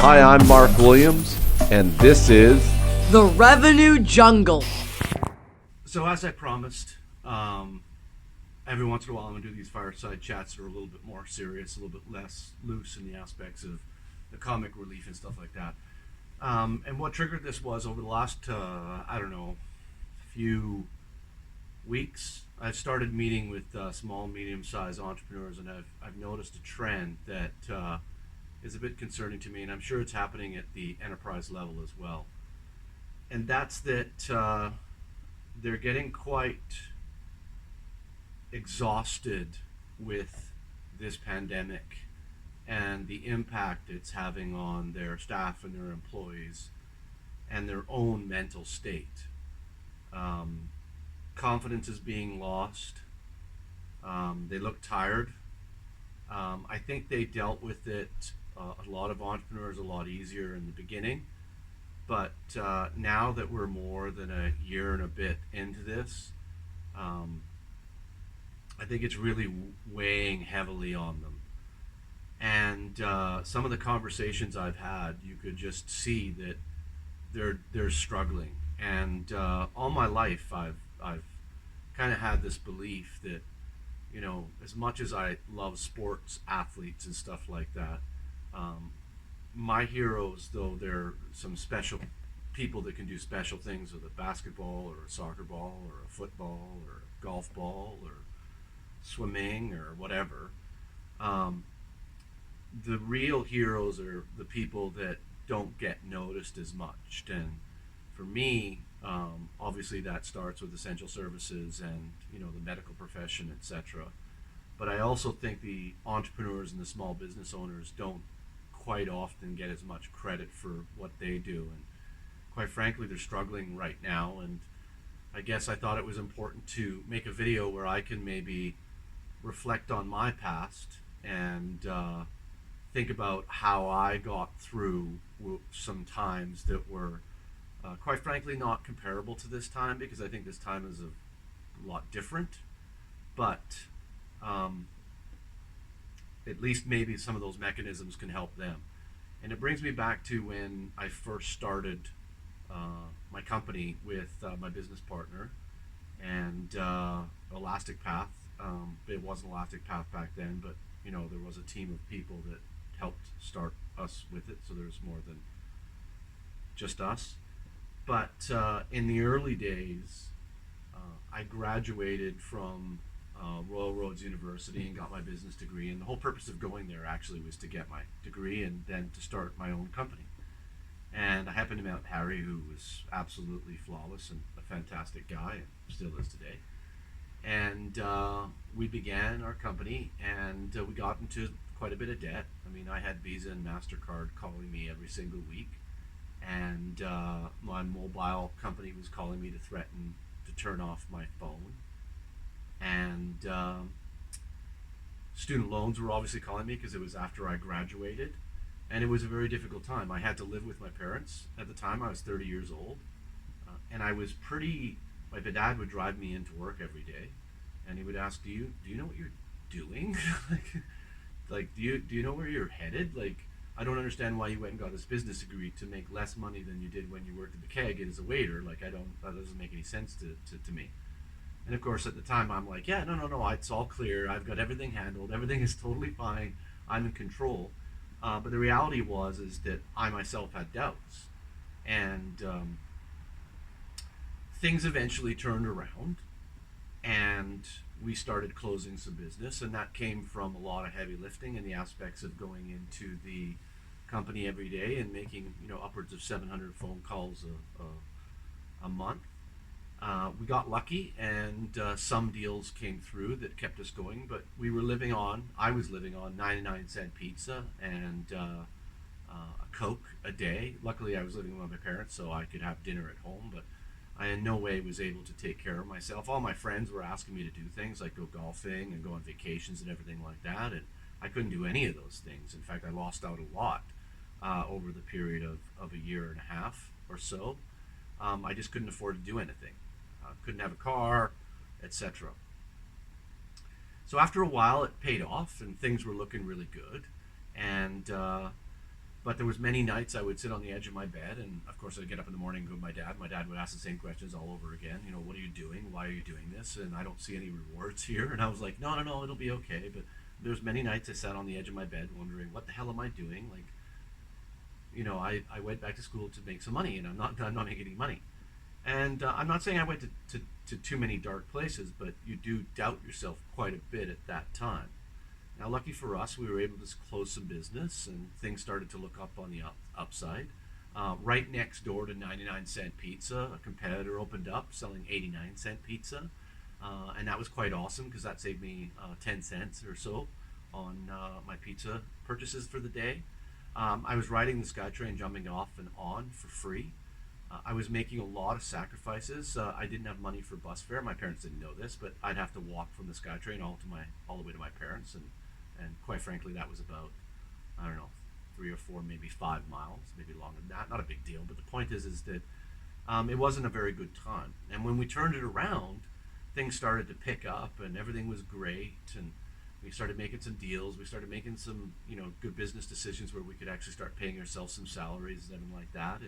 Hi, I'm Mark Williams, and this is The Revenue Jungle. So as I promised, every once in a while I'm going to do these fireside chats that are a little bit more serious, a little bit less loose in the aspects of the comic relief and stuff like that. And what triggered this was over the last, few weeks, I've started meeting with small, medium-sized entrepreneurs, and I've noticed a trend that is a bit concerning to me, and I'm sure it's happening at the enterprise level as well. And that's that they're getting quite exhausted with this pandemic and the impact it's having on their staff and their employees and their own mental state. Confidence is being lost. They look tired. I think they dealt with it, a lot of entrepreneurs, a lot easier in the beginning. But now that we're more than a year and a bit into this, I think it's really weighing heavily on them. And some of the conversations I've had, you could just see that they're struggling. And all my life, I've kind of had this belief that, you know, as much as I love sports athletes and stuff like that, my heroes, though they're some special people that can do special things with a basketball or a soccer ball or a football or a golf ball or swimming or whatever, the real heroes are the people that don't get noticed as much. And for me, obviously that starts with essential services and, you know, the medical profession, etc. But I also think the entrepreneurs and the small business owners don't quite often get as much credit for what they do, and quite frankly they're struggling right now. And I guess I thought it was important to make a video where I can maybe reflect on my past and think about how I got through some times that were quite frankly not comparable to this time, because I think this time is a lot different. But at least maybe some of those mechanisms can help them. And it brings me back to when I first started my company with my business partner and Elastic Path. It wasn't Elastic Path back then, but you know, there was a team of people that helped start us with it, so there's more than just us. But in the early days, I graduated from Royal Roads University and got my business degree, and the whole purpose of going there actually was to get my degree and then to start my own company. And I happened to meet Harry, who was absolutely flawless and a fantastic guy, and still is today. And we began our company, and we got into quite a bit of debt. I mean, I had Visa and MasterCard calling me every single week, and my mobile company was calling me to threaten to turn off my phone. And student loans were obviously calling me because it was after I graduated, and it was a very difficult time. I had to live with my parents. At the time I was 30 years old, and I was pretty, my dad would drive me into work every day, and he would ask, do you know what you're doing? like do you know where you're headed? Like, I don't understand why you went and got this business degree to make less money than you did when you worked at the keg as a waiter. Like, that doesn't make any sense to me. And of course, at the time, I'm like, yeah, no, it's all clear. I've got everything handled. Everything is totally fine. I'm in control. But the reality is that I myself had doubts. And things eventually turned around, and we started closing some business. And that came from a lot of heavy lifting in the aspects of going into the company every day and making, you know, upwards of 700 phone calls a month. We got lucky, and some deals came through that kept us going, but I was living on 99-cent pizza and a Coke a day. Luckily, I was living with my parents, so I could have dinner at home, but I in no way was able to take care of myself. All my friends were asking me to do things like go golfing and go on vacations and everything like that, and I couldn't do any of those things. In fact, I lost out a lot over the period of a year and a half or so. I just couldn't afford to do anything. Couldn't have a car, etc. So after a while, it paid off, and things were looking really good. And But there was many nights I would sit on the edge of my bed, and of course I'd get up in the morning and go to my dad. My dad would ask the same questions all over again. You know, what are you doing? Why are you doing this? And I don't see any rewards here. And I was like, no, no, no, it'll be okay. But there's many nights I sat on the edge of my bed wondering, what the hell am I doing? Like, you know, I went back to school to make some money, and I'm not making any money. And I'm not saying I went to too many dark places, but you do doubt yourself quite a bit at that time. Now, lucky for us, we were able to close some business, and things started to look up on the upside. Right next door to 99-cent pizza, a competitor opened up selling 89-cent pizza, and that was quite awesome because that saved me 10 cents or so on my pizza purchases for the day. I was riding the SkyTrain, jumping off and on for free. I was making a lot of sacrifices. I didn't have money for bus fare. My parents didn't know this, but I'd have to walk from the SkyTrain all the way to my parents, and quite frankly, that was about, I don't know, 3 or 4, maybe 5 miles, maybe longer than that. Not a big deal, but the point is that it wasn't a very good time. And when we turned it around, things started to pick up, and everything was great, and we started making some deals. We started making some, good business decisions where we could actually start paying ourselves some salaries and everything like that.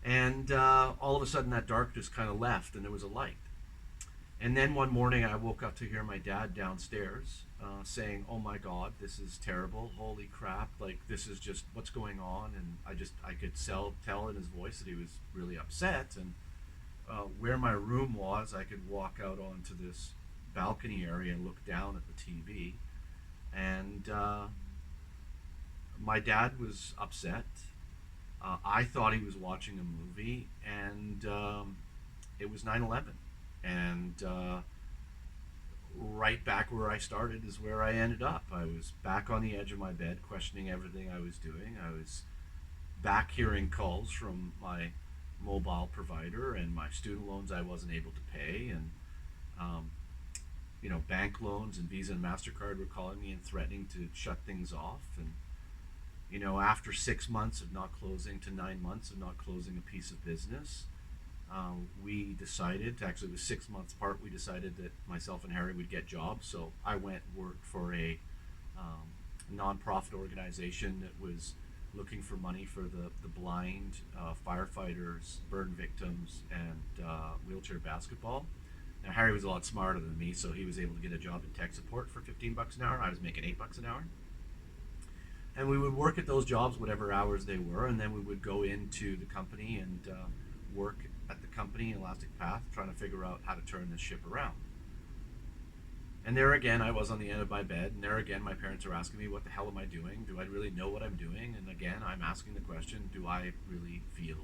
And all of a sudden, that darkness kind of left, and there was a light. And then one morning, I woke up to hear my dad downstairs saying, "Oh my God, this is terrible! Holy crap! Like, this is just what's going on." And I could tell in his voice that he was really upset. And where my room was, I could walk out onto this balcony area and look down at the TV. And my dad was upset. I thought he was watching a movie, and it was 9/11. And right back where I started is where I ended up. I was back on the edge of my bed, questioning everything I was doing. I was back hearing calls from my mobile provider and my student loans I wasn't able to pay, and bank loans and Visa and MasterCard were calling me and threatening to shut things off. And after 6 months of not closing to 9 months of not closing a piece of business, we decided, actually it was 6 months apart, we decided that myself and Harry would get jobs. So I went and worked for a nonprofit organization that was looking for money for the blind, firefighters, burn victims, and wheelchair basketball. Now Harry was a lot smarter than me, so he was able to get a job in tech support for $15 an hour. I was making $8 an hour. And we would work at those jobs, whatever hours they were, and then we would go into the company and work at the company, Elastic Path, trying to figure out how to turn this ship around. And there again, I was on the end of my bed, and there again, my parents are asking me, what the hell am I doing? Do I really know what I'm doing? And again, I'm asking the question, do I really feel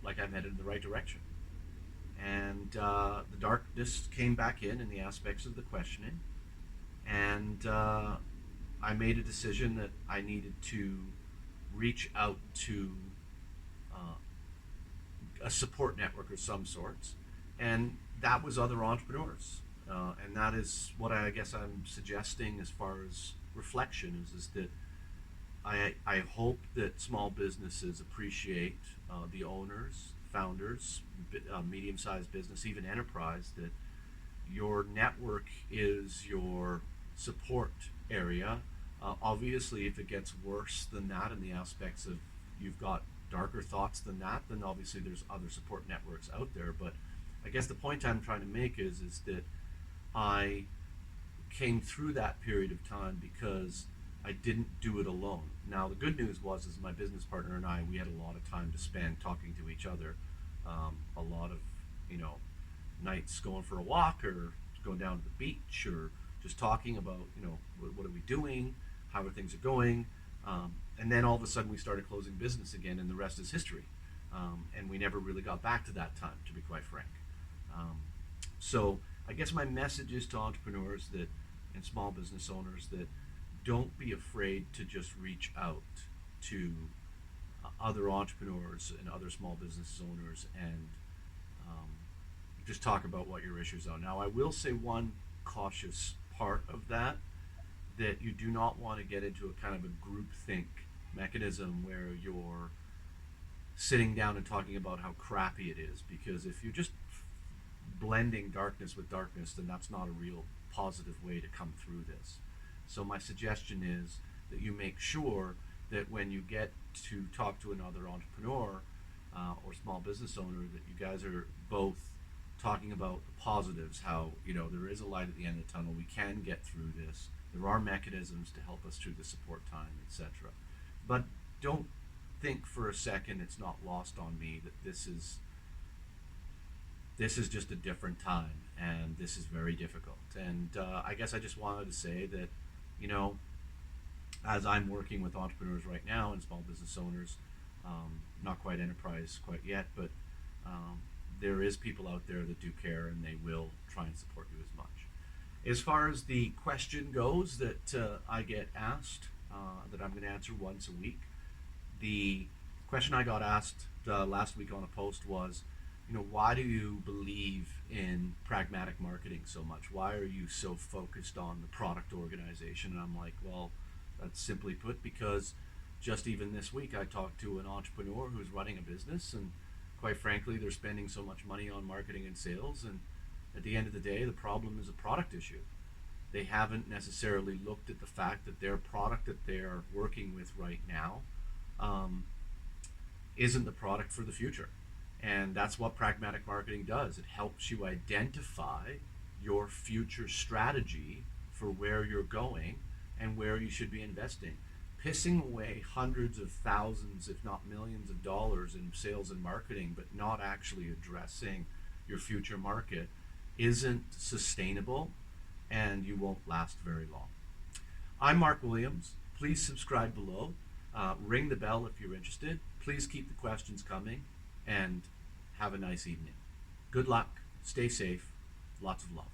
like I'm headed in the right direction? And the darkness came back in the aspects of the questioning, and I made a decision that I needed to reach out to a support network of some sorts, and that was other entrepreneurs. And that is what I guess I'm suggesting as far as reflection is that I hope that small businesses appreciate the owners, founders, medium-sized business, even enterprise, that your network is your support area. Obviously, if it gets worse than that in the aspects of you've got darker thoughts than that, then obviously there's other support networks out there. But I guess the point I'm trying to make is that I came through that period of time because I didn't do it alone. Now the good news was is my business partner and I, we had a lot of time to spend talking to each other, a lot of nights going for a walk or going down to the beach or just talking about what are we doing, how are things going, and then all of a sudden we started closing business again, and the rest is history. And we never really got back to that time, to be quite frank. So I guess my message is to entrepreneurs and small business owners that don't be afraid to just reach out to other entrepreneurs and other small business owners and just talk about what your issues are. Now, I will say one cautious part of that you do not want to get into a kind of a groupthink mechanism where you're sitting down and talking about how crappy it is, because if you're just blending darkness with darkness, then that's not a real positive way to come through this. So my suggestion is that you make sure that when you get to talk to another entrepreneur or small business owner, that you guys are both talking about the positives, how there is a light at the end of the tunnel. We can get through this. There are mechanisms to help us through the support time, etc. But don't think for a second, it's not lost on me that this is just a different time, and this is very difficult. And I guess I just wanted to say that, as I'm working with entrepreneurs right now and small business owners, not quite enterprise quite yet, but there is people out there that do care, and they will try and support you as much. As far as the question goes that I get asked, that I'm going to answer once a week, the question I got asked last week on a post was, why do you believe in pragmatic marketing so much? Why are you so focused on the product organization? And I'm like, well, that's simply put because just even this week I talked to an entrepreneur who's running a business, and quite frankly, they're spending so much money on marketing and sales, and at the end of the day, the problem is a product issue. They haven't necessarily looked at the fact that their product that they're working with right now isn't the product for the future. And that's what pragmatic marketing does. It helps you identify your future strategy for where you're going and where you should be investing. Pissing away hundreds of thousands, if not millions of dollars in sales and marketing, but not actually addressing your future market isn't sustainable, and you won't last very long. I'm Mark Williams. Please subscribe below. Ring the bell if you're interested. Please keep the questions coming, and have a nice evening. Good luck. Stay safe. Lots of love.